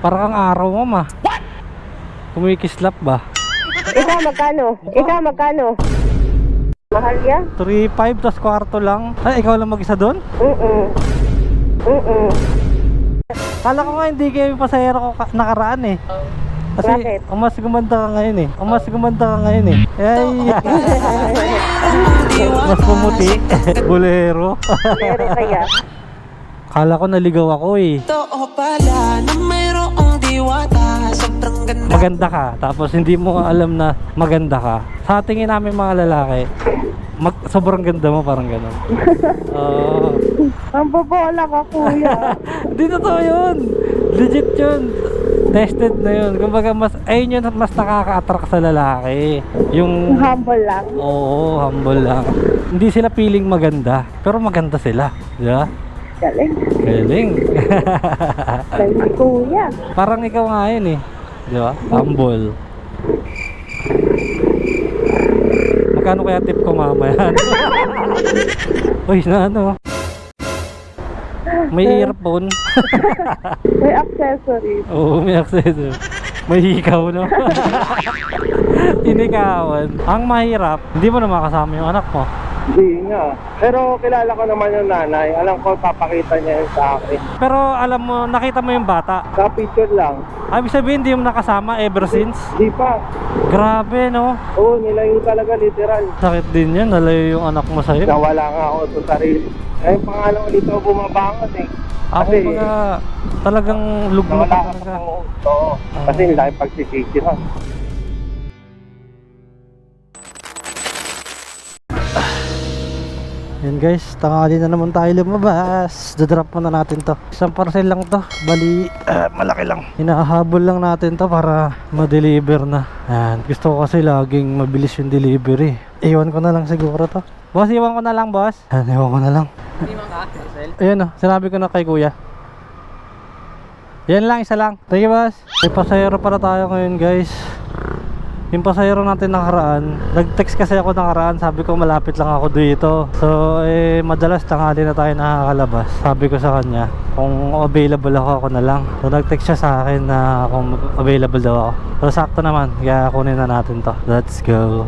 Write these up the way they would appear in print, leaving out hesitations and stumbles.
Para kang araw mo, ma. Kumikislap ba? Ikaw magkano? Ikaw magkano? Mahal yan? 3.5 tas kwarto lang. Ay, ikaw lang mag-isa doon? Kala ko nga hindi kayo yung pasahero ko nakaraan eh. Kasi Bakit? ang mas gumanda ka ngayon eh. Ang mas gumanda ka ngayon eh. Ay, mas pumuti. Bolero. Meron kaya? Kala ko naligaw ako eh. Totoo pala na mayroong diwata. Sobrang ganda. Maganda ka, tapos hindi mo alam na maganda ka. Sa tingin namin mga lalaki, sobrang ganda mo, parang gano'n. Oo. Ang babola ka, kuya. Hindi totoo yun. Legit yun. Tested na yun. Kumbaga ayun yun mas nakaka-attract sa lalaki. Yung Humble lang. oo, humble lang. Hindi sila feeling maganda, pero maganda sila. Di ba? Galing. Galing. Galing, kuya. Parang ikaw nga yun eh. Di ba? Humble. Magkano kaya tip ko mamaya? Uy, na ano? May earphone. May accessories. Oo, may accessory. May hikaw, no? Inikawan. Ang mahirap, hindi mo na makasama yung anak mo. Hindi nga. Pero kilala ko naman yung nanay. Alam ko papakita niya yun sa akin. Pero alam mo, nakita mo yung bata. Sa picture lang. Ibig sabihin, hindi mo nakasama ever since? Di pa. Grabe, no? Oo, nilayo talaga literal. Sakit din yan, nalayo yung anak mo sa'yo. Nawala nga ako sa sarili. Eh, pangalan ko dito bumabangon eh. Ako Kasi mga talagang lugmok nawala ako talaga. ng uto. Kasi laki pagsisisihan. Yan guys, tanghali na naman tayo lumabas. Dadrop muna natin to. Isang parcel lang to. Bali, malaki lang. Hinahabol lang natin to para ma-deliver na. Yan. Gusto ko kasi laging mabilis yung delivery. Iwan ko na lang siguro to. Boss, iwan ko na lang, boss. Yan, iwan ko na lang. Ayan o, sinabi ko na kay kuya. Yan lang, isa lang. Thank you, boss. May pasahero para tayo ngayon guys. Yung pasahero natin nakaraan, nag-text kasi ako nakaraan, sabi ko malapit lang ako dito. So madalas tanghali na tayo nakakalabas. Sabi ko sa kanya kung available ako na lang. So nag-text siya sa akin na kung available daw ako. So sakto naman, kaya kunin na natin to. Let's go.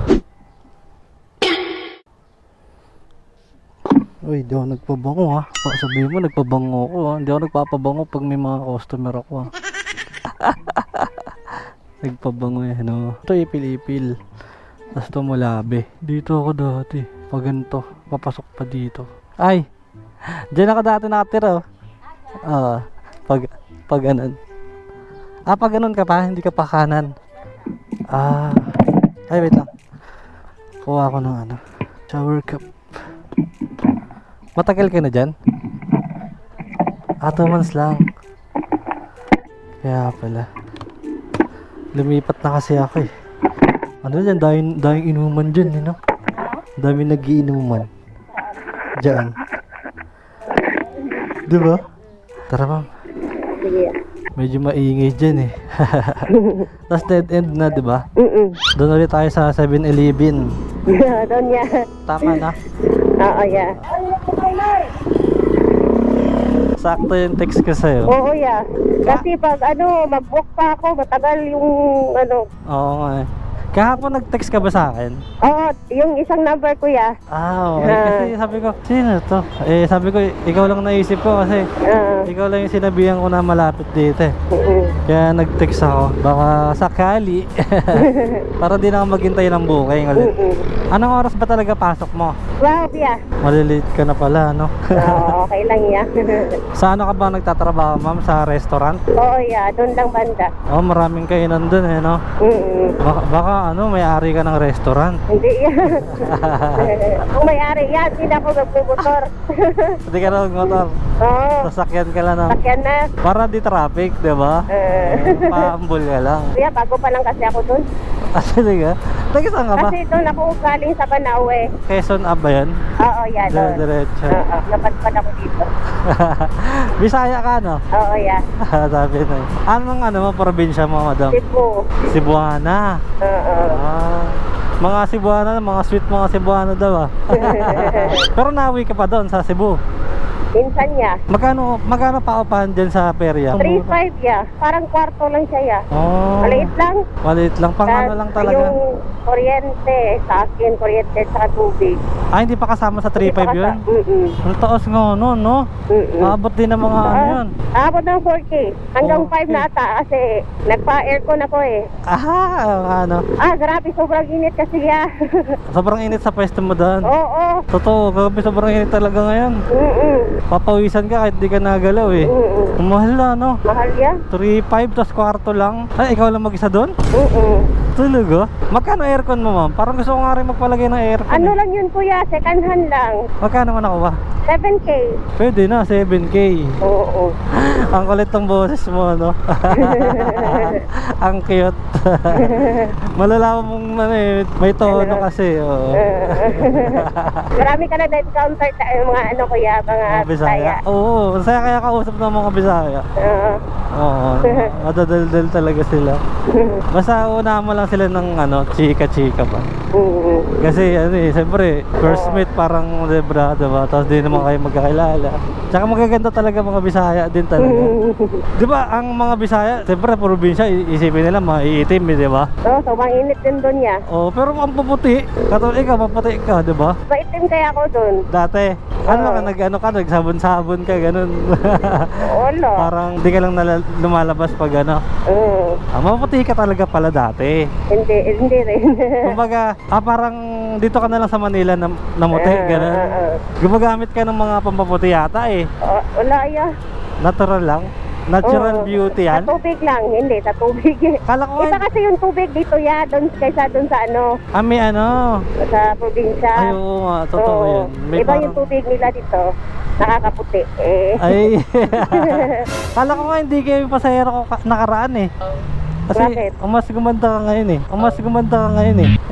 Uy, di ako nagpabango ha. Baka sabihin mo nagpabango ako ha. Hindi ako nagpapabango pag may mga customer ako ha. Nagpabango eh, no? Ito ipil-ipil. Tapos ito mulabi. Dito ako dati. Pag ganito, papasok pa dito. Ay! Diyan ako dati nakatira, oh. Pag ganun. Pag ganun ka pa, hindi ka pa kanan. Ay, wait lang. Kuha ako ng ano. Shower cup. Matagal ka na dyan? 2 months lang. Kaya pala. Lumipat na kasi ako eh. Ano dyan, daming inuman dyan, no? Daming nag-iinuman dyan. Diba? Tara ma'am. Sige. Medyo maingay dyan eh. Tapos dead end na, diba? Doon ulit tayo sa 7-Eleven. Doon yan. Tama na. Oo, yeah. Sakto yung text ko sa'yo. Oo, yeah. Kasi pag mag-book pa ako, matagal yung Oo nga eh. Kahapon nag-text ka ba sa akin? Oo, yung isang number ko, yeah. Okay. Kasi sabi ko, sino to? Sabi ko, ikaw lang naisip ko kasi ikaw lang yung sinabihan ko na malapit dito eh. Kaya nag-text ako. Baka sakali. Para di na ako maghintay ng booking ulit. Anong oras ba talaga pasok mo? 12, yeah. Malilate ka na pala, no? Oo, okay lang, yeah. Sa ano ka ba nagtatrabaho, ma'am? Sa restaurant? Oo, yeah. Doon lang banda. Oh, maraming kainan dun eh, no? Baka may-ari ka ng restaurant. Hindi yan. Kung may-ari yan, hindi na ako magbumotor. Hindi ka na magmotor. Oo. Sasakyan ka lang, no? Sakyan na. Para di traffic, di ba? Paambol ka lang. Kuya, bago pa lang kasi ako doon. Talaga? Taga saan ka ba? Kasi doon ako galing sa Banao eh. Quezon Ave ba yan? Oo, yan. Diretso. Oo, napadpad ako dito. Bisaya ka, no? Oo, yan. Sabi na. Anong mo, probinsya mo, madam? Cebu. Cebuana. Oo. Mga Cebuana, mga sweet mga Cebuana daw ah. Pero nawi ka pa doon sa Cebu. Minsan ya. Magkano paupahan dyan sa perya? 3.5 ya. Parang kwarto lang siya ya. Oh, Maliit lang. maliit lang. Pang ano lang talaga. Yung kuryente, sa akin, kuryente sa tubig. Ah, hindi pa kasama sa 3.5 yun? Ang taas nga no, no? Mm-mm. Abot din ng mga ano yun. Abot ng 4K. Hanggang 5 Okay. na ata kasi nagpa-aircon ako eh. Aha, ano. Grabe, sobrang init kasi ya. Sobrang init sa pwesto mo doon. Oo. Totoo, grabe sobrang init talaga ngayon. Mm-mm. Papawisan ka kahit di ka nagalaw eh. Mm-mm. Ang mahal na, no? Mahal ya? 3.5 tas kwarto lang. Ay, ikaw lang mag-isa doon? Mm-mm. Talaga? Magkano aircon mo, ma'am? Parang gusto ko nga rin magpalagay ng aircon. Ano eh. lang yun kuya, second hand lang. Magkano mo nakuha? 7K. Pwede na, 7K. Oo. Ang kulit ng boses mo, no? Ang cute. Malalaman mong ano eh, may tono kasi. Oo. Marami ka na na-encounter mga ano kuya, mga Mga Bisaya. Oo, masaya kaya kausap ng mga Bisaya. Oo. Oo, madadaldal talaga sila. Basta una mo lang sila ng ano, chika-chika pa. Kasi ano eh, siyempre, first meet parang libra, diba? Tapos di naman kayo magkakilala. Tsaka magaganda talaga mga Bisaya din talaga. Di ba, ang mga Bisaya, siyempre probinsya, isipin nila maiitim, di ba? Oo, sobrang init din doon ya. Oh, pero ang puputi, katulad ikaw, maputi ka, di ba? Maitim kaya ako doon. Dati, ano ka, nagsabon-sabon ka, ganun. Wala. Parang di ka lang lumalabas pag ano. Maputi ka talaga pala dati. Hindi rin. Kumbaga, parang dito ka na lang sa Manila na namuti, ganun. Gumagamit ka ng mga pampaputi yata eh. Wala ya. Natural lang. Natural beauty yan. Sa tubig lang, hindi sa tubig. Kala ko Iba kasi yung tubig dito ya, doon kaysa doon sa ano, may ano. sa probinsya. Ay, oo nga, totoo Oo. yan. May Iba parang- yung tubig nila dito, nakakaputi. Ay. Kala ko nga hindi kayo pasahero ko nakaraan eh. Kasi Bakit? mas gumanda ka ngayon eh.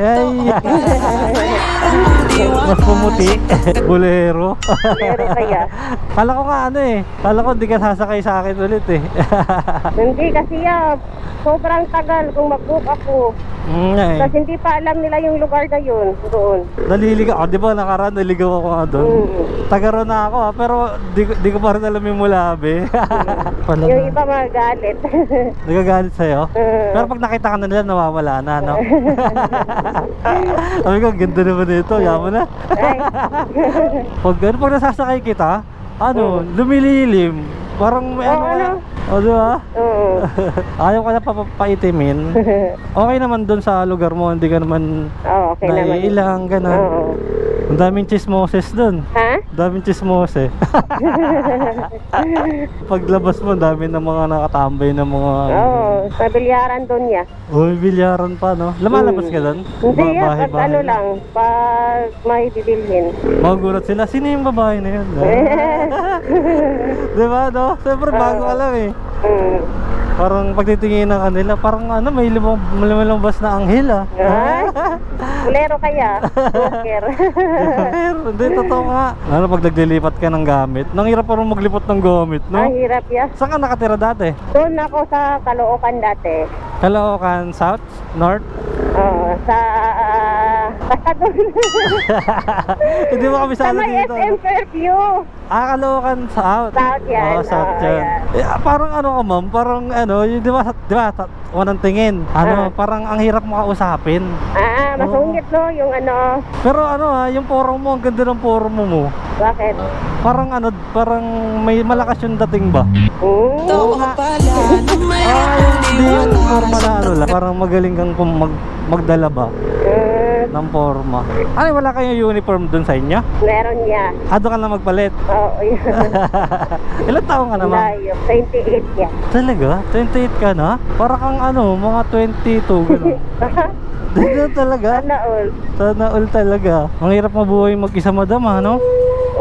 Ay. Mas pumuti. Bolero. Meron kaya. Kala ko nga ano eh. Kala ko hindi ka sasakay sa akin ulit eh. Hindi kasi ya, sobrang tagal kung mag-book ako. Eh. Kasi hindi pa alam nila yung lugar na yun, doon. Naliligaw ako, di ba nakaraan naligaw ako nga doon. Tagaro na ako pero di ko pa rin alam yung mulabi. Pala Yung na. iba magalit. Nagagalit sa'yo? Pero pag nakita ka na nila, nawawala na, no? Sabi ko, ganda naman ito, yaman na. Ay. Pag nasasakay kita, ano, lumililim. Parang may Oo, ano. ano? O, di ba? Oo. Ayaw ka na papaitimin. Okay naman doon sa lugar mo, hindi ka naman Oo, okay naman. naiilang, ganun. Oo. Ang daming chismoses doon. Ha? Daming chismose. Paglabas mo, dami ng mga nakatambay ng mga... Oo, sa bilyaran doon ya. Uy, bilyaran pa, no? Lumalabas ka doon? Hindi ya, pag Bahay-bahay ano na. lang, pag may bibilhin. Magugulat sila, sino yung babae na yun? Diba, no? Siyempre, bago ka lang eh. Parang pagtitingin ng kanila, parang ano, may lumabas na anghel ah. Ay, bulero kaya. Walker. Pero, hindi, totoo nga. Ano, pag naglilipat ka ng gamit, nang hirap parang maglipot ng gamit, no? Ang hirap ya. Saan ka nakatira dati? Doon ako sa Caloocan dati. Caloocan, South? North? Oo, basta doon. Hindi mo kami Sa sana may dito. SM Fairview. Caloocan, South? South yan. Oo, South Oo, yan. yan. Parang ano ka ma'am, parang ano, di ba, unang tingin, ano, parang ang hirap mo kausapin. Masungit no, yung ano. Pero ano yung forum mo, ang ganda ng forum mo. Bakit? Parang ano, parang may malakas yung dating ba? Tawa ka pala na mayroong Hindi yung diwata. forma na ano lang, parang magaling kang magdala ba ng forma. Ano, wala kayong uniform dun sa inyo? Meron niya. Doon ka lang magpalit. Oo, yun. Ilan taong ka naman? Layo. 28 yan. Talaga? 28 ka na? Para kang ano, mga 22 gano'n. Dito talaga? Sana all. Sana all talaga. Ang hirap mabuhay mag-isa madam ha, no?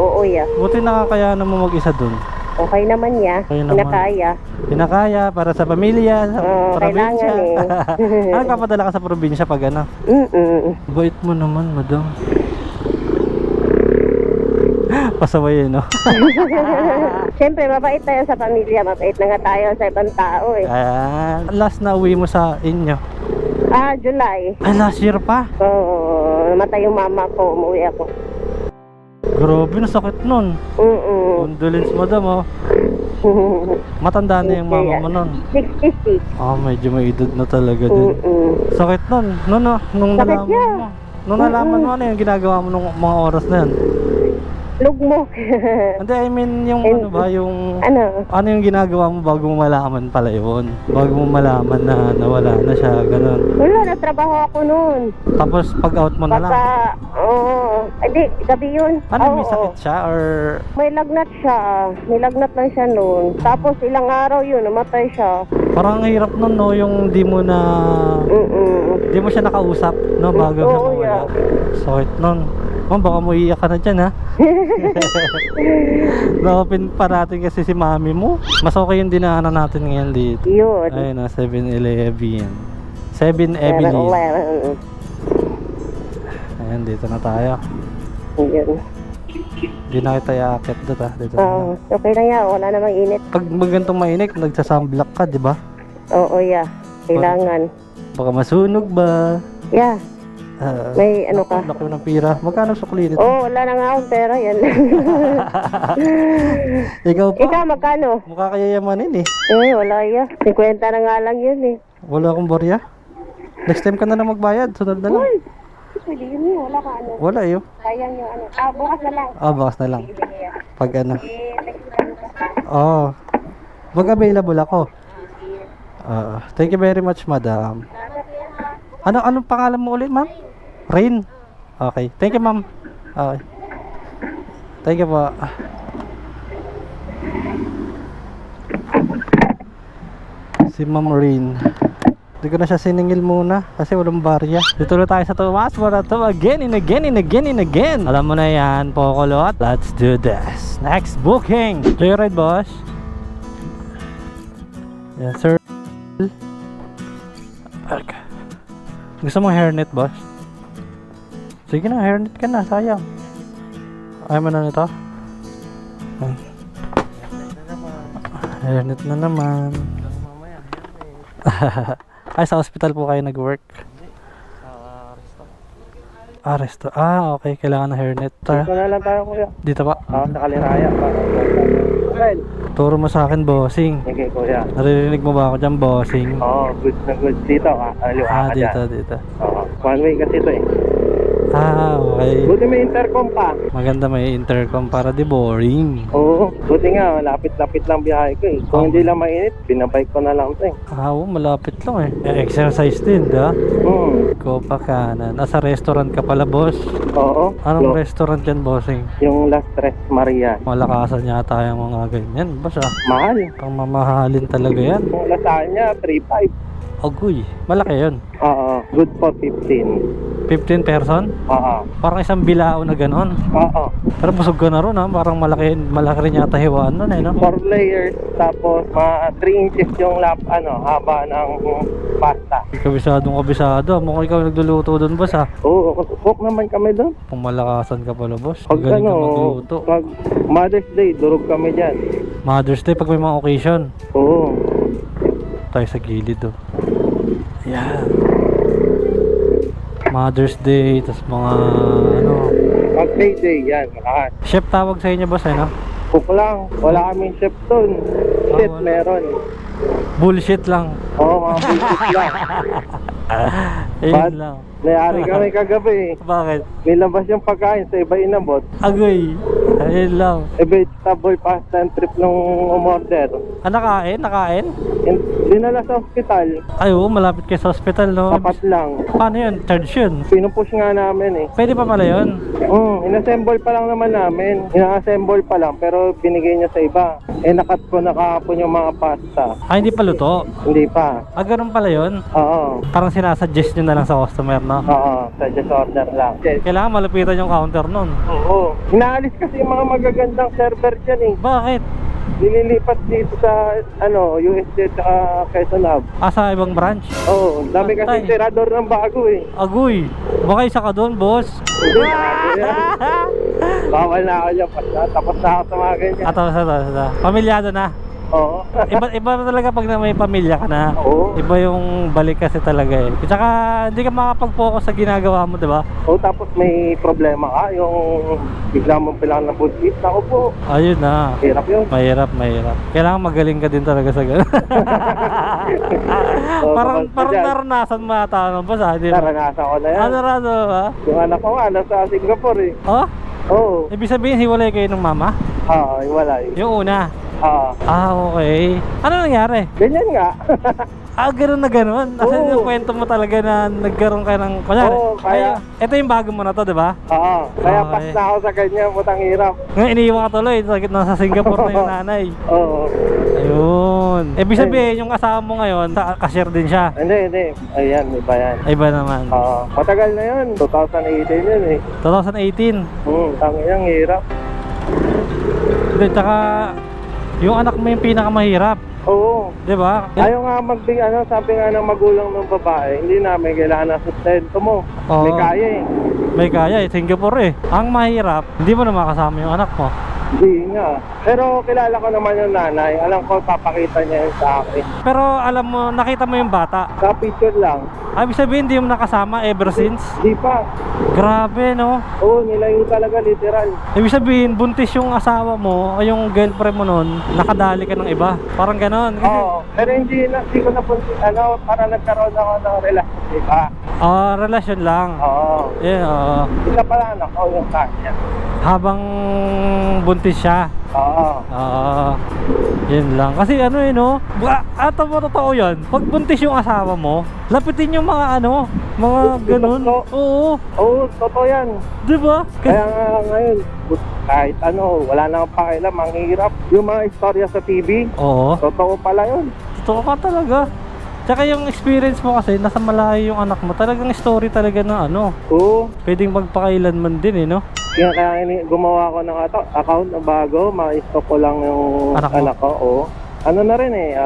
Oo, ya. Buti nakakayanan mo mag-isa dun. Okay naman niya. Okay naman. Kinakaya. Pinakaya para sa pamilya, sa Oo, probinsya. kailangan Ano papadala ka sa probinsya pag ano? Bait mo naman, madam. Pasaway no? Siyempre, mabait tayo sa pamilya. Mabait na nga tayo sa ibang tao eh. Last na uwi mo sa inyo. July. Ay, last year pa? Oo, namatay yung mama ko. Umuwi ako. Grabe, nasakit nun. Condolence, madam, oh. Matanda na yung mama mo nun. 66. Ah, medyo may edad na talaga din. Sakit nun. Nung Sakit nalaman niya. mo. Nung nalaman mo, ano yung ginagawa mo nung mga oras na yan? Lugmok. Hindi, I mean, yung ano ba, yung... Ano? Ano yung ginagawa mo bago mo malaman pala yun? Bago mo malaman na nawala na siya, ganun. Wala, natrabaho ako noon. Tapos pag out mo na lang. Pagka, oo. Hindi, gabi yun. Ano, may Oo. sakit siya or... May lagnat siya. May lagnat lang siya noon. Tapos ilang araw yun, namatay siya. Parang ang hirap nun, no? Yung di mo na... Di mo siya nakausap, no? Bago siya Oo, mawala. yeah. Sakit nun. Ma'am, baka mo iiyak ka na dyan, ha? Na-open pa natin kasi si mami mo. Mas okay yung dinaanan natin ngayon dito. Yun. Ayun na, 7-Eleven. 7-Eleven. Ayan, dito na tayo. Yun. Hindi na kita iakit doon, ha? Dito na. Oo. Okay lang yan. Wala namang init. Pag magantong mainit, nagsasunblock ka, di ba? Oo, yeah. Kailangan. Baka masunog ba? Yeah. May ano ka? Laki ng pira. Magkano sukli nito? Oo, wala na nga akong pera. Yan lang. Ikaw pa? Ikaw, magkano? Mukha kayayamanin eh. Wala yan. 50 na nga lang yun eh. Wala akong barya. Next time ka na lang magbayad. Sunod na lang. Uy! Pwede yun eh. Wala ka ano. Wala eh. Sayang yung ano. Bukas na lang. Bakas na lang. Sige yan. Pag ano. Next time ka. Oo. Mag-available ako. Thank you very much, madam. Anong pangalan mo ulit, ma'am? Rain. Okay. Thank you, ma'am. Okay. Thank you po. Si Ma'am Rain. Hindi ko na siya siningil muna kasi walang barya. Dito na tayo sa Tomas Morato again and again and again and again. Alam mo na yan, Pokolot. Let's do this. Next booking. Joyride, boss. Yes, sir. Okay. Gusto mo hairnet, boss? Sige na, hairnet ka na, sayang. Ayaw mo na nito? Hairnet na naman. Ay, sa hospital po kayo nag-work? Resto. Okay. Kailangan ng hairnet. Dito na lang tayo, kuya. Dito pa. Sa Kaliraya. Okay. Turo mo sa akin, bossing. Sige, kuya. Naririnig mo ba ako dyan, bossing? Oo, goods na goods dito. Aliwa ka Dito, dyan. dito. Oo. One way kasi ito eh. Okay. Buti may intercom pa. Maganda may intercom para di boring. Oo. Buti nga, lapit-lapit lang biyahe ko eh. Kung hindi lang mainit, binabike ko na lang ito eh. Malapit lang eh. Exercise din, da? Kopa kanan. Nasa restaurant ka pala, boss. Oo. Anong restaurant yan, bossing? Yung Las Tres Maria. Malakasan yata yung mga ganyan, boss ah. Mahal. Pang mamahalin talaga yan. Yung lasagna, 3.5. Agoy, malaki yun. Oo. Good for 15. 15 person? Oo. Parang isang bilao na ganon. Oo. Pero busog ka na ron ha. Parang malaki rin yata hiwaan nun eh, no? 4 layers, tapos 3 inches yung haba ng pasta. Kabisado. Mukhang ikaw nagluluto doon, boss ha. Oo, cook naman kami doon. Pumalakasan ka pala, boss. Pag Magaling ka magluto. pag Mother's Day, durog kami dyan. Mother's Day pag may mga occasion. Oo. Tayo sa gilid oh. Yeah. Mother's Day, tas mga Pag payday, yan, malakas. chef tawag sa inyo, boss eh, no? Cook lang, wala kaming chef doon. Shit, wala. meron. Bullshit lang. Oo, mga bullshit lang. Ayun lang. Nayari kami kagabi. Bakit? Nilabas yung pagkain sa iba inabot. Agoy. Ayun lang. Vegetable pasta and trip nung umorder. Nakain? Dinala sa ospital. Ay, oo, malapit kayo sa hospital, no? Sapat lang. Paano yun? Charge yun? Pinupush nga namin eh. Pwede pa pala yun? Inassemble pa lang naman namin. Ina-assemble pa lang pero binigay niya sa iba. Nakat ko na kahapon yung mga pasta. Hindi pa luto? Hindi pa. Ganun pala yun? Oo. Parang sinasuggest nyo na lang sa customer, no? Oo. Suggest order lang. Kailangan malapitan yung counter nun. Oo. Inaalis kasi yung mga magagandang server dyan eh. Bakit? Nililipat dito sa USD at Quezon Hub. Sa ibang branch? Oo. Dami kasi Patay. tirador ng bago eh. Agoy. Baka isa ka doon, boss. Hindi na. Bawal na ako dyan. Tapos na ako sa mga ganyan. Tapos. Pamilyado na. Oo. Iba talaga pag na may pamilya ka na. Oo. Iba yung balik kasi talaga eh. Tsaka hindi ka makapag-focus sa ginagawa mo, di ba? O tapos may problema ka, yung bigla mong pilangan ng bullshit. Ako po, Ayun na. hirap yun. Mahirap. Kailangan magaling ka din talaga sa ganun. parang naranasan mo ata ano ba sa hindi ba? Naranasan ko na yan. Naranasan mo ba? Yung anak ko nga, nasa Singapore eh. Oh? Oo. Ibig sabihin hiwalay kayo ng mama? Iwalay. Yung una? Ah, Okay. Ano nangyari? ganyan nga. Ganun na ganun. Kasi Oo. yung kwento mo talaga na nagkaroon ka ng... Kunyari, Oo, kaya- ito yung bago mo na to, di ba? Kaya Okay. pas na ako sa kanya, putang hirap. Ngayon iniiwan ka tuloy, nasa Singapore na yung nanay. Oo. Ayun. Ibig sabihin, yung asawa mo ngayon, cashier din siya. Hindi. Ayan, iba yan. Ay ba naman? Matagal na yun. 2018 yun eh. 2018. Tangin, hirap. Hindi, tsaka yung anak mo yung pinakamahirap. Oo. Di ba? Ayaw nga sabi nga ng magulang ng babae, hindi namin kailangan ng sustento mo. Oo. May kaya eh. May kaya eh, Singapore eh. Ang mahirap, hindi mo na makasama yung anak mo. Hindi nga. Pero kilala ko naman yung nanay. Alam ko, papakita niya yun sa akin. Pero alam mo, nakita mo yung bata. Sa picture lang. Ibig sabihin, hindi mo nakasama ever since? Di pa. Grabe, no? Oo, nilayo talaga literal. Ibig sabihin, buntis yung asawa mo, o yung girlfriend mo nun, nakadali ka ng iba. Parang ganon. Kasi, Pero hindi ko na para nagkaroon ako ng relasyon. Diba? relasyon lang. Oo. Yeah, oo. Isa pala anak ko yung kanya. Habang buntis siya. Oo. Yun lang. Kasi ano eh, no? Ato mo, totoo yun. Pag buntis yung asawa mo, lapitin yung mga mga ganun. Oo. Oo, totoo yan. Diba? Kaya nga ngayon, kahit wala na akong pakialam, ang hirap. Yung mga istorya sa TV, Oo. totoo pala yun. Totoo ka talaga. Tsaka yung experience mo kasi, nasa malayo yung anak mo, talagang story talaga na Oo. pwedeng magpakailanman din eh, no? Kaya gumawa ko ng account na bago, ma-stock ko lang yung Anak mo? anak ko. Oo. Ano na rin eh,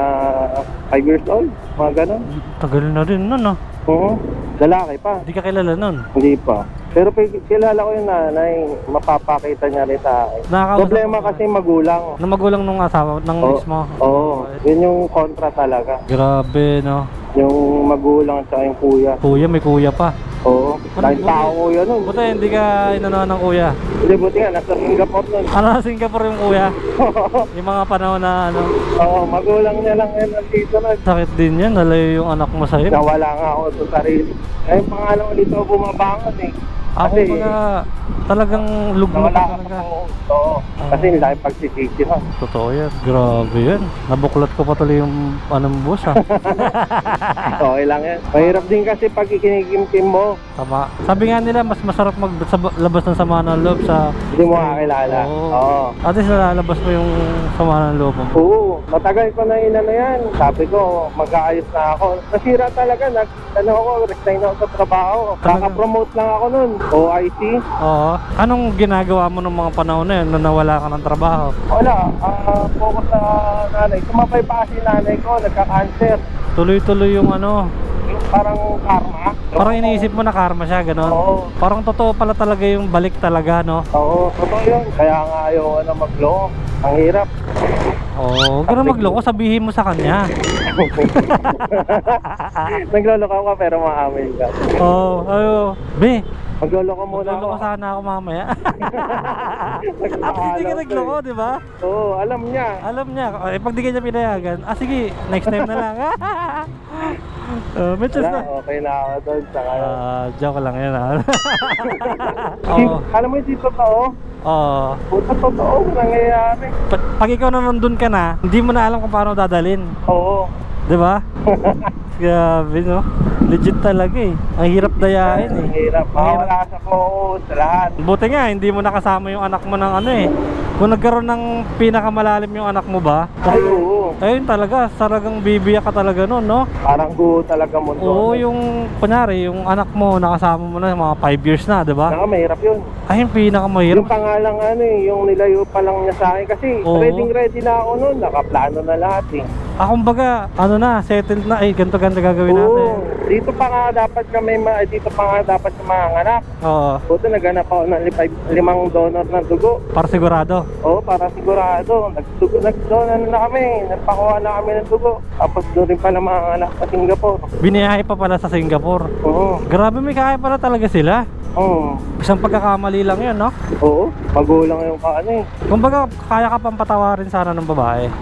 5 years old, mga ganun. Tagal na rin nun, no? Oo. Lalaki pa, Hindi ka kilala nun. hindi pa. Pero kilala ko yung nanay, mapapakita niya rin sa akin. Nakakausap Problema mo kasi magulang. na magulang nung asawa, ng Oo. ex mo. Oo, yun yung kontra talaga. Grabe, no? Yung magulang at yung kuya. Kuya, may kuya pa. Oo, dahil tao kuya nun. Buti, hindi ka inano ng kuya. Hindi, buti nga, nasa Singapore nun. Ano, Singapore yung kuya? Yung mga panahon na Oo, magulang niya lang yan nandito nun. sakit din yan, nalayo yung anak mo sa'yo. Nawala nga ako sa sarili. Eh, pangalan ko dito bumabangon eh. Ako Kasi, mga talagang lugmok nawala ka ako talaga. sa Oo, kasi nila yung pagsisisi nun. Totoo yan, grabe yan. Nabuklat ko pa tuloy yung boss ha. Okay lang yan. Mahirap din kasi pag ikinigimkim mo, Tama. Sabi nga nila, mas masarap labas ng sama ng loob sa... hindi mo kakilala. Oo. At least nalalabas mo yung sama ng loob mo. Oo, matagal ko na inano yan. Sabi ko, mag-aayos na ako. Nasira talaga, resign ako sa trabaho. Talaga? Kaka-promote lang ako nun. OIC. Oo. Anong ginagawa mo nung mga panahon na yun na nawala ka ng trabaho? Wala, focus sa nanay. Tumapay pa kasi nanay ko, nagka-cancer. Tuloy-tuloy yung Yung parang karma. parang iniisip mo na karma siya, gano'n. Oo. Parang totoo pala talaga yung balik talaga, no? Oo, totoo yun. Kaya nga ayaw na magloko. Ang hirap. Oo, gano'n magloko, sabihin mo sa kanya. Nagloloko ka pero maamin ka. Oo, Be, Magloloko muna ako. magloko sana ako mamaya. At hindi ka nagloko, di ba? Oo, alam niya. Alam niya, pag di ka niya pinayagan, sige, next time na lang. May chance Wala, na. okay na ako doon. Saka, Joke lang yan Oo. alam mo yung dito totoo? Oo. Puta totoo, nangyayari. Pag ikaw na nandun ka na, hindi mo na alam kung paano dadalhin. Oo. Di ba? Grabe, no? Legit talaga eh. Ang hirap dayain eh. Ang hirap. Mawala sa focus, sa lahat. Buti nga, hindi mo nakasama yung anak mo ng kung nagkaroon ng pinakamalalim yung anak mo ba? Ay, oo. Ayun talaga, talagang bibiyak ka talaga nun, no? Parang guho talaga mundo. Oo, yung, kunyari, yung anak mo, nakasama mo na mga 5 years na, di ba? Mahirap yun. Ay, yung pinakamahirap. Yung pangalang yung nilayo pa lang niya sa akin. Kasi Oo. ready na ako nun. Nakaplano na lahat eh. Kumbaga, ano na, settled na, ganito ganda gagawin natin. Oo, dito pa nga dapat manganak. Oo, Buto naghanap ako ng 5 donor ng dugo. para sigurado. Oo, para sigurado. Nag-donor na kami. Nagpakuha na kami ng dugo. Tapos doon rin pala manganak sa Singapore. Biniyahe pa pala sa Singapore. Oo. Grabe, may kaya pala talaga sila. Oo. Isang pagkakamali lang yun, no? Oo. Magulang yung kaano eh. Kumbaga, kaya ka pang patawarin sana ng babae.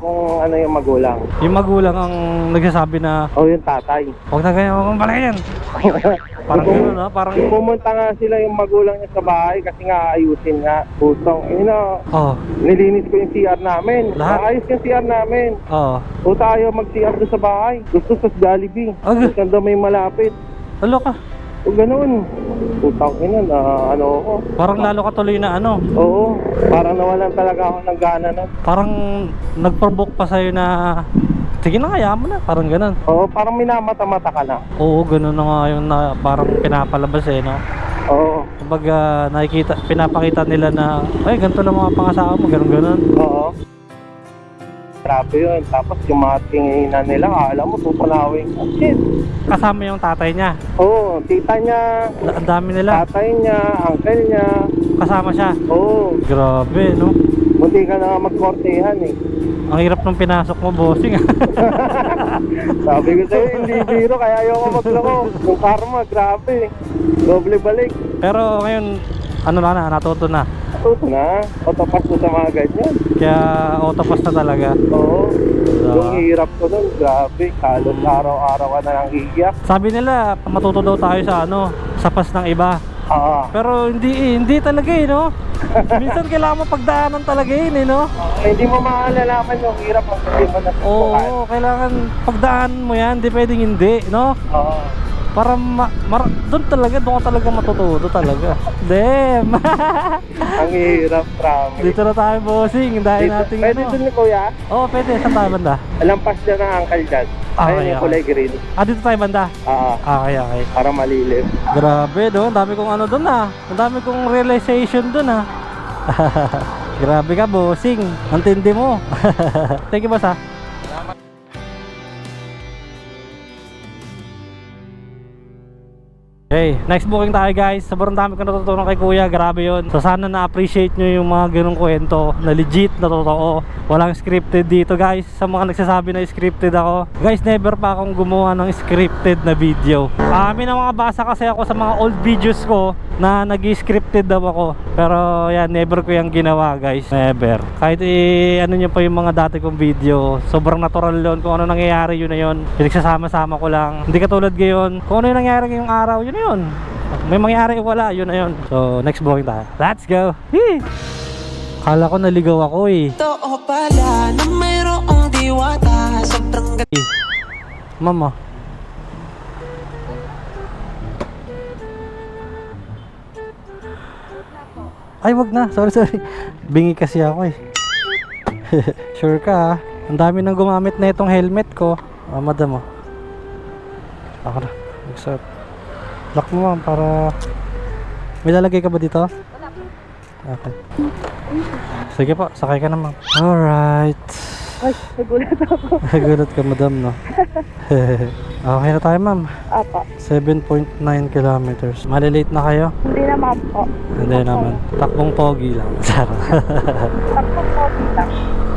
Kung ano yung magulang. Yung magulang ang nagsasabi na, O yung tatay. huwag na ganyan, huwag mong balayan. Parang gano'n, no? Parang, Pumunta nga sila yung magulang niya sa bahay kasi nga ayusin nga. Putong, oh, nilinis ko yung CR namin. Lahat? Ayos yung CR namin. oh. Puta, ayaw mag-CR doon sa bahay. Gusto sa Jollibee. Okay. Gusto daw may malapit. Alo ka. O ganun. Putang ina na ano ako. Parang lalo ka tuloy na ano. Oo. Parang nawalan talaga ako ng gana nun. Parang nag-provoke pa sa'yo na, sige na, kaya mo na. Parang ganun. Oo, parang minamata-mata ka na. Oo, ganun na nga yung na, parang pinapalabas eh, no? Oo. Kumbaga, pinapakita nila na, ay, ganito na mga pangasawa mo, ganun. Oo. Grabe yun. Tapos yung mga tinginan nila, alam mo, tupunawin. Oh, shit. Kasama yung tatay niya. Oo, tita niya, Ang dami nila. tatay niya, uncle niya. Kasama siya. Oo. Grabe, no? Buti ka na magkortehan eh. Ang hirap nung pinasok mo, bossing. Sabi ko sa'yo, hindi biro, kaya ayoko magloko. Yung karma, grabe. Doble balik. Pero ngayon, ano na, natuto na. Tuto na, otopas mo sa mga ganyan. Kaya autopass na talaga. Oo. Yung hirap ko nun, grabe. Halos araw-araw ka na lang iiyak. Sabi nila, matuto daw tayo sa ano, sa pas ng iba. Pero hindi talaga eh, no? Minsan kailangan mo pagdaanan talaga yun eh, no? Hindi mo maalalaman yung hirap ang hindi mo nasusukan. Oo, kailangan pagdaanan mo yan, hindi pwedeng hindi, no? Oo. Para doon ka talaga matututo talaga. Damn! Ang hirap, promise. Dito na tayo, bossing. Dahil natin Pwede ano. dun ni Kuya. Oo, pwede. Saan tayo banda? Lampas dyan ang uncle dyan. Ayun Okay, yung kulay green. Dito tayo banda? Okay. Para malilim. Grabe, doon. Ang dami kong ano doon ah. Ang dami kong realization doon ah. Grabe ka, bossing. Ang tindi mo. Thank you, boss ah. Okay, next booking tayo guys. Sobrang dami ko natutunan kay Kuya, grabe yun. So sana na-appreciate nyo yung mga ganong kwento na legit, na totoo. Walang scripted dito guys. Sa mga nagsasabi na scripted ako, guys, never pa akong gumawa ng scripted na video. May na mga basa kasi ako sa mga old videos ko na nag-scripted daw ako. Pero yan, never ko yung ginawa guys. Never. Kahit ano nyo pa yung mga dati kong video, sobrang natural yun. Kung ano nangyayari, yun na yun. Pinagsasama-sama ko lang. Hindi katulad ngayon, kung ano yung nangyayari ngayong araw, yun na yun. May mangyari wala, yun na yun. So next booking tayo. Let's go. Hee! Kala ko naligaw ako eh. Totoo pala na mayroong diwata. Sobrang ganda. Mama. Ay, wag na. Sorry. Bingi kasi ako eh. Sure ka ha? Ang dami nang gumamit na itong helmet ko. Madam oh. Ako na. Mag-start. Lock mo ma'am para... May lalagay ka ba dito? Wala po. Okay. Sige po, sakay ka na ma'am. Alright. Ay, nagulat ako. Nagulat ka madam, no? Okay na tayo ma'am. Apa. 7.9 kilometers. Malilate na kayo? Hindi naman po. Hindi naman. Takbong pogi lang. Sarap. Takpong po lang.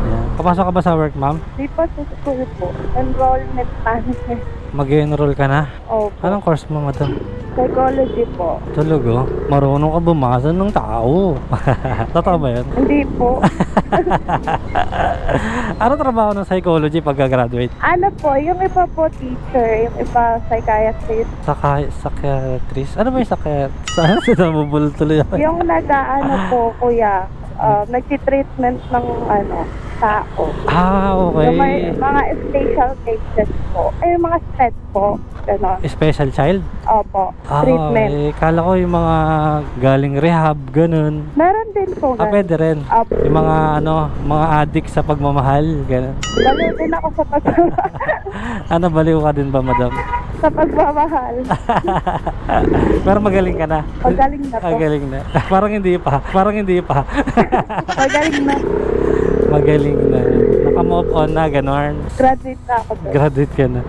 Ayan. Papasok ka ba sa work ma'am? Di pa sa school po. Enrollment management. Mag-enroll ka na? Opo. Anong course mo madam? Psychology po. Tulog oh. Marunong ka bumasa ng tao. Totoo ba yun? Hindi po. Ano trabaho ng psychology pagka-graduate? Ano po, yung iba po teacher, yung iba psychiatrist. Psychiatrist? Ano ba yung psychiatrist? Saan sila mabulol tuloy ako? Yung nag-ano po, kuya, nagtitreatment ng tao. Okay. Yung may mga special cases po. Ay, yung mga SPED po. Ganon. Special child? Opo. Treatment. Okay. Kala ko yung mga galing rehab, ganun. Meron din po. Pwede rin. Opo. Yung mga mga addict sa pagmamahal, ganun. Baliw din ako sa pagmamahal. Ano, baliw ka din ba, madam? Sa pagmamahal. Pero magaling ka na. Magaling na po. Magaling na. Parang hindi pa. Magaling na. Magaling na. move on na, ganon. Graduate na ako doon. Graduate ka na.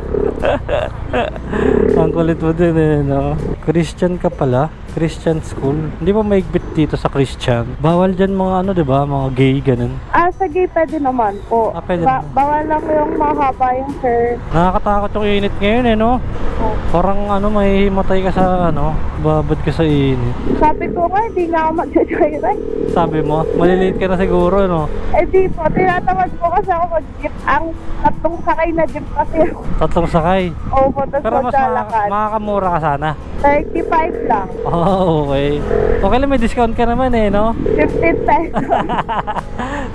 Ang kulit mo din eh, no? Christian ka pala? Christian school? Hindi ba maigpit dito sa Christian? Bawal dyan mga ano, di ba? Mga gay, ganun. Sa gay pwede naman po. Ah, pwede naman. Bawal lang yung mahaba yung shirt. Nakakatakot yung init ngayon eh, no? Oh. Parang ano, may himatay ka sa ano, babad ka sa init. Sabi ko nga, hindi nga ako mag-joyride. Sabi mo, maliliit ka na siguro, no? Di po, tinatamad po kasi ako mag-jeep. Ang tatlong sakay na jeep kasi ako. Tatlong sakay. Opo, tapos Pero mas maglalakad. makakamura ka sana. 35 lang. Oh, okay. Okay lang, may discount ka naman eh, no? 15 pesos.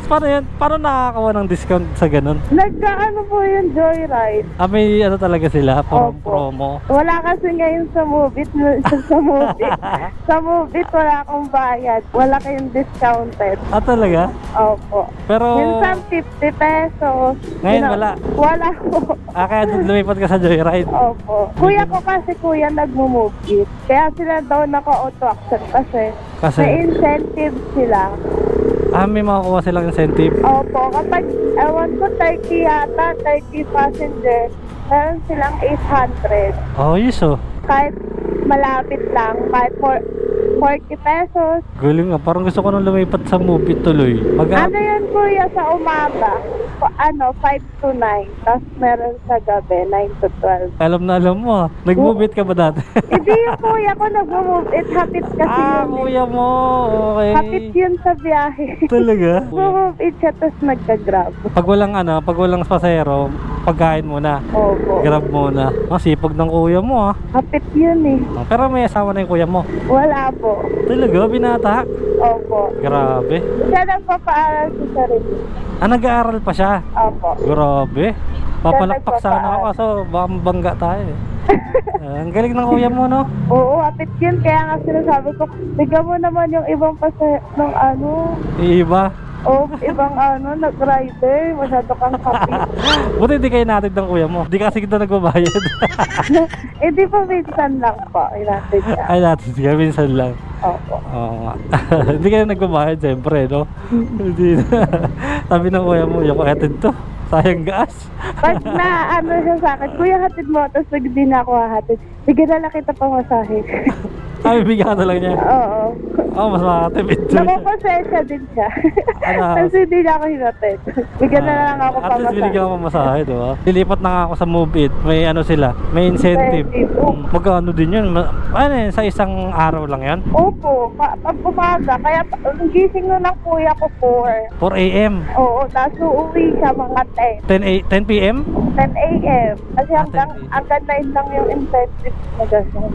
Paano yun? Paano nakakakuha ng discount sa ganun? Nagkaano po yung joyride. May ano talaga sila, Opo. promo. Wala kasi ngayon sa Movit. Sa Movit. Sa Movit wala akong bayad. Wala kayong discounted. Talaga? Opo. Pero, Minsan 50 pesos. Ngayon wala. Wala po. Kaya lumipat ka sa joyride. Opo. Kuya ko kasi nagmo-move it. Kaya sila daw naka-auto accept kasi Kasi, may incentive sila. may makakuha silang incentive. Opo. Kapag, ewan ko, 30 yata, 30 passenger, meron silang 800. Oh, yes oh. Kahit malapit lang, kahit 40 pesos. Galing nga, parang gusto ko nang lumipat sa movie tuloy. Ano yun kuya sa umaga? 5 to 9. Tapos meron sa gabi, 9 to 12. Alam mo ah. Nag-move it ka ba dati? Hindi yung kuya ko nag-move it. Hapit kasi yun. kuya mo. Okay. Hapit yun sa biyahe. Talaga? Nag-move it siya tapos nagka-grab. Pag walang pasahero, pagkain muna. Opo. Grab muna. Sipag ng kuya mo ah. Hapit yun eh. Pero may asawa na yung kuya mo. Wala po. Talaga? Binata? Opo. Grabe. Siya nagpapaaral sa sarili. Nag-aaral pa siya? Opo. Grabe. Papalakpak sana ako kaso baka mabangga tayo eh. Ang galing ng kuya mo, no? Oo, hapit yun. Kaya nga sinasabi ko, bigyan mo naman yung ibang ng ano. Iba. O ibang nag-rider. Masyado kang kapit. Buti hindi kayo natid ng kuya mo. Di kasi kita nagbabayad. Di pa minsan lang po. Ilatid siya. Ay, natid ka. Minsan lang. Opo. Oo nga. Hindi kayo nagbabayad, siyempre, no? Hindi na. Sabi ng kuya mo, yung atid to. Sayang gas. Pag na siya sa akin, kuya hatid mo, tapos pag di na ako hahatid, bigyan na lang kita pang masahe. Bigyan ka na lang niya. Oo. Mas makakatipid to. Nakapasensya din siya. Kasi hindi na ako hinatid. Bigyan na lang ako At pang least binigyan masahe. ko masahe, diba? Lilipat na nga ako sa Move It. May ano sila, may incentive. Magkano din yun? Ano yun, sa isang araw lang yan? Opo, pag umaga. Kaya gising nun ng kuya ko 4. 4 a.m. Oo, tapos uuwi siya mga 10 p.m.? 10 a.m. Kasi 10 hanggang 9 lang yung incentive na gano'n.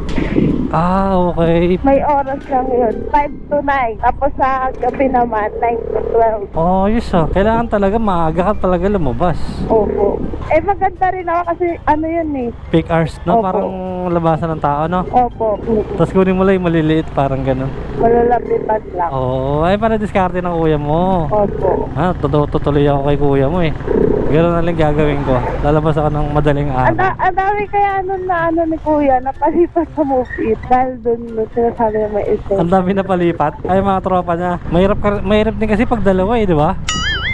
Okay. May oras lang yun. 5 to 9. Tapos sa gabi naman, 9 to 12. Oh, yes ah. Kailangan talaga maaga ka talaga lumabas. Opo. Maganda rin ako kasi yun eh. Peak hours, no? Opo. Parang labasan ng tao, no? Opo. Tapos kunin mo lang yung maliliit, parang ganun. Malalapitan lang. Oo, ay para diskarte ng kuya mo. Opo. Tutuloy ako kay kuya mo eh. Gano'n na lang gagawin ko. Lalabas ako ng madaling araw. Ang dami kaya ni kuya, napalipat sa movie. Dahil dun sinasabi na may isa. Ang dami na palipat. Ay, mga tropa niya. Mahirap din kasi pag dalawa eh, di ba?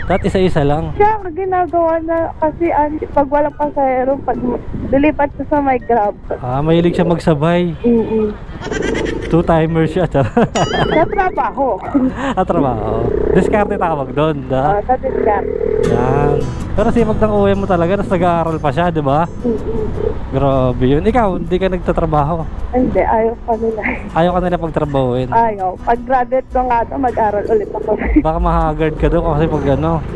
Dapat isa-isa lang. Siya, ginagawa na kasi pag walang pasahero, pag lilipat siya sa may grab. Mahilig siya magsabay. Two-timer siya. Sa trabaho. Trabaho. Diskarte tawag doon. Sa discount. Yan. Pero sipag ng uwi mo talaga, tapos nag-aaral pa siya, di ba? Grabe yun. Ikaw, hindi ka nagtatrabaho. Hindi, ayaw pa nila. Ayaw ka nila pagtrabahuin. Ayaw. Pag graduate ko nga ito, mag-aral ulit ako. Baka mahagard ka doon kasi pag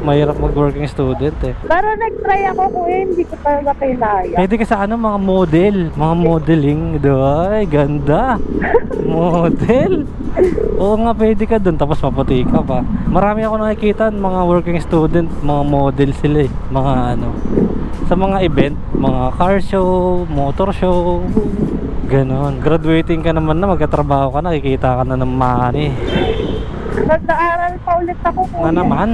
mahirap mag-working student eh. Pero nag-try ako kuya, hindi ko talaga kinaya. Pwede ka sa mga model, mga modeling, di ba? Ay, ganda. Model. Oo nga, pwede ka doon, tapos maputi ka pa. Marami ako nakikita, mga working student, mga model sila eh. Mga sa mga event, mga car show, motor show, ganon. Graduating ka naman na, magkatrabaho ka na, kikita ka na ng money. Nag-aaral pa ulit ako kuya. Nga naman.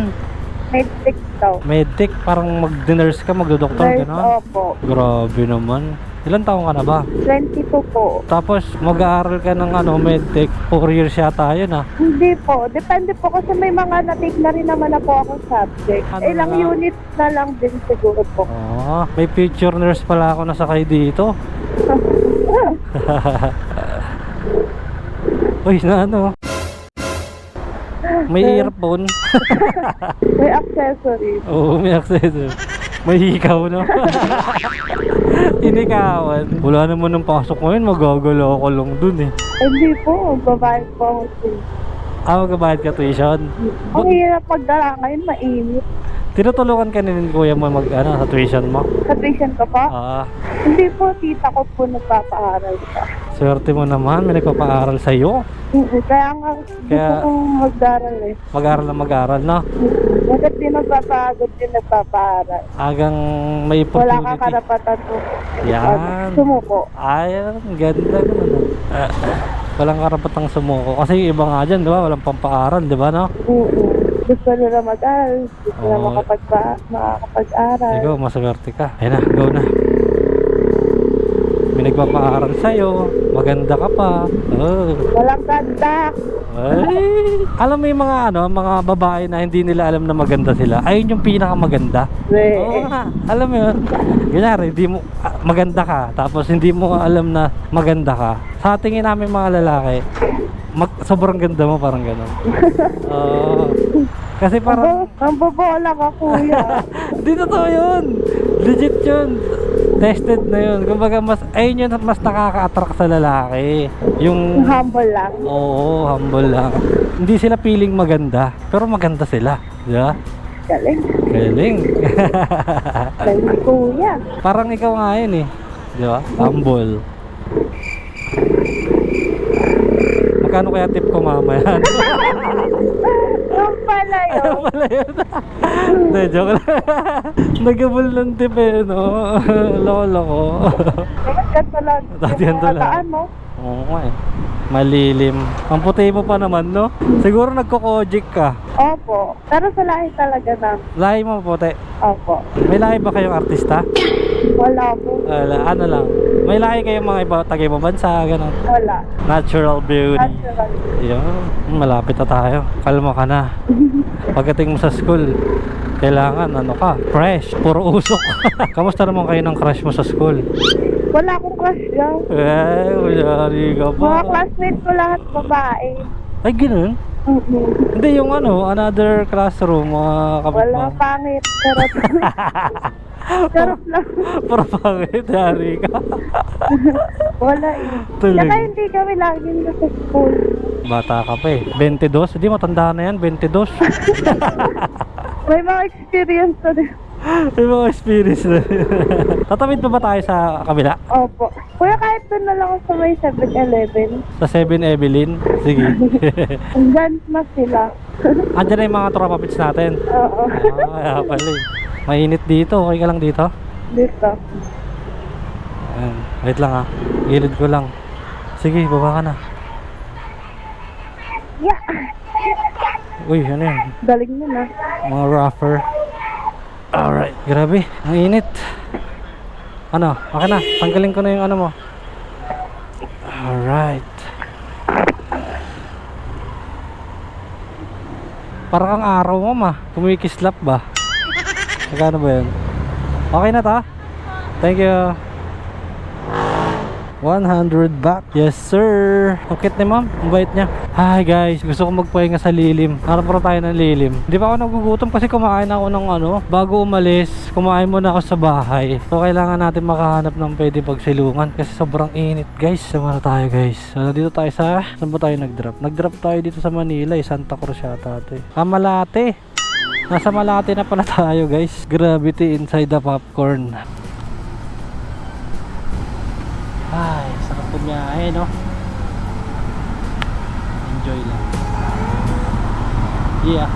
Medtech daw. Medtech, parang mag-nurse ka, magdodoktor, Nurse, gano'n. opo. Grabe naman. Ilan taong ka na ba? 22 po. Tapos mag-aaral ka ng medtech, 4 years yata yun ah. Hindi po. Depende po kasi may mga na-take na rin naman na po akong subject. Ano Ilang lang? units na lang din siguro po. Oh, may future nurse pala ako nasakay dito. Uy, na ano? May earphone. May accessories. Oo, may accessory. May hikaw, no? Inikawan. Wala naman ng pasok ngayon, magagalo ako lang dun eh. Hindi po. Babayad po ako siya. Magabayad ka tuition. Ang hirap magdala ngayon, mainit. Tinutulungan ka ni kuya mo sa tuition mo? Sa tuition ko po? Hindi po, tita ko po nagpapaaral pa. Swerte mo naman, may nagpapaaral sa'yo. Kaya nga, gusto kong mag-aral eh. Mag-aral, no? Bakit din nagpapagod din nagpapaaral? Agang may Wala opportunity. kang karapatan po. Yan. Sumuko. Ay, ganda naman. Walang karapatang sumuko. Kasi yung iba nga dyan, di ba? Walang pampaaral, di ba, no? Gusto nila mag-aral. Gusto nila Oo. makakapag-aral. Ikaw, maswerte ka. Ayun na, go na. May nagpapaaral sa'yo. Maganda ka pa. Oh. Walang ganda. Ay. Alam mo yung mga babae na hindi nila alam na maganda sila. Ayun yung pinakamaganda. Oo nga. Alam mo yun. Kunyari, maganda ka. Tapos hindi mo alam na maganda ka. Sa tingin namin mga lalaki, sobrang ganda mo, parang gano'n. Oo. Kasi parang... Ang bobola ka, kuya. Di totoo yun. Legit yun. Tested na yun. Kumbaga, ayun yun mas nakaka-attract sa lalaki. Yung... Humble lang. Oo, humble lang. Hindi sila feeling maganda, pero maganda sila. Di ba? Galing. Galing. Galing, kuya. Parang ikaw nga yun eh. Di ba? Humble. Magkano kaya tip ko mamaya? Yung pala yun. Ano pala yun? Hindi, joke lang. Nagabol ng tip eh, no? Loko-loko. Ganto lang. Dati ganto lang. Nakaan mo? Oo nga eh. Malilim. Ang puti mo pa naman, no? Siguro nagko-kojik ka. Opo. Pero sa lahi talaga na. Lahi mo puti. Opo. May lahi ba kayong artista? Wala po. Wala, ano lang. May lahi kayong mga iba, taga-ibang bansa, gano'n. Wala. Natural beauty. Natural. Yun, malapit na tayo. Kalma ka na. Pagdating mo sa school, kailangan fresh, puro usok. Kamusta naman kayo ng crush mo sa school? Wala akong crush dyan. Mayari ka pa. Mga classmates ko lahat babae. Ay, gano'n? Hindi, yung another classroom, mga Wala pangit. Charot. Charot lang. Puro pangit, yari ka. Wala eh. Tuloy. Saka hindi kami laging sa school. Bata ka pa eh. 22? Hindi, matanda na yan, 22. May mga experience na din. May mga experience na. Tatawid pa ba tayo sa kabila? Opo. Kuya, kahit doon na lang ako sa may 7-Eleven. Sa 7 Evelyn? Sige. Diyan na sila. Andiyan na yung mga tropa pits natin. Oo. Kaya pala eh. Mainit dito. Okay ka lang dito? Dito. Ayan. Wait lang ah. Gilid ko lang. Sige, baba ka na. Yeah. Uy, ano yun? Galing mo na. Mga rougher. Alright. Grabe. Ang init. Ano? Okay na. Tanggalin ko na yung ano mo. Alright. Parang kang araw mo ma. Kumikislap ba? Magkano ba yun? Okay na ta? Thank you. 100 baht. Yes sir. Ang cute ni ma'am. Ang bait niya. Hi guys. Gusto ko magpahinga sa lilim. Harap pa tayo ng lilim. Hindi pa ako nagugutom kasi kumain ako ng bago umalis. Kumain muna ako sa bahay. So kailangan natin makahanap ng pwede pagsilungan. Kasi sobrang init guys. Sama na tayo guys. So dito tayo sa... Saan ba tayo nag-drop? Nag-drop tayo dito sa Manila. Santa Cruz yata ito eh. Malate. Nasa Malate na pala tayo guys. Gravity inside the popcorn. Ay, sarap po niya no? Enjoy lang. Yeah.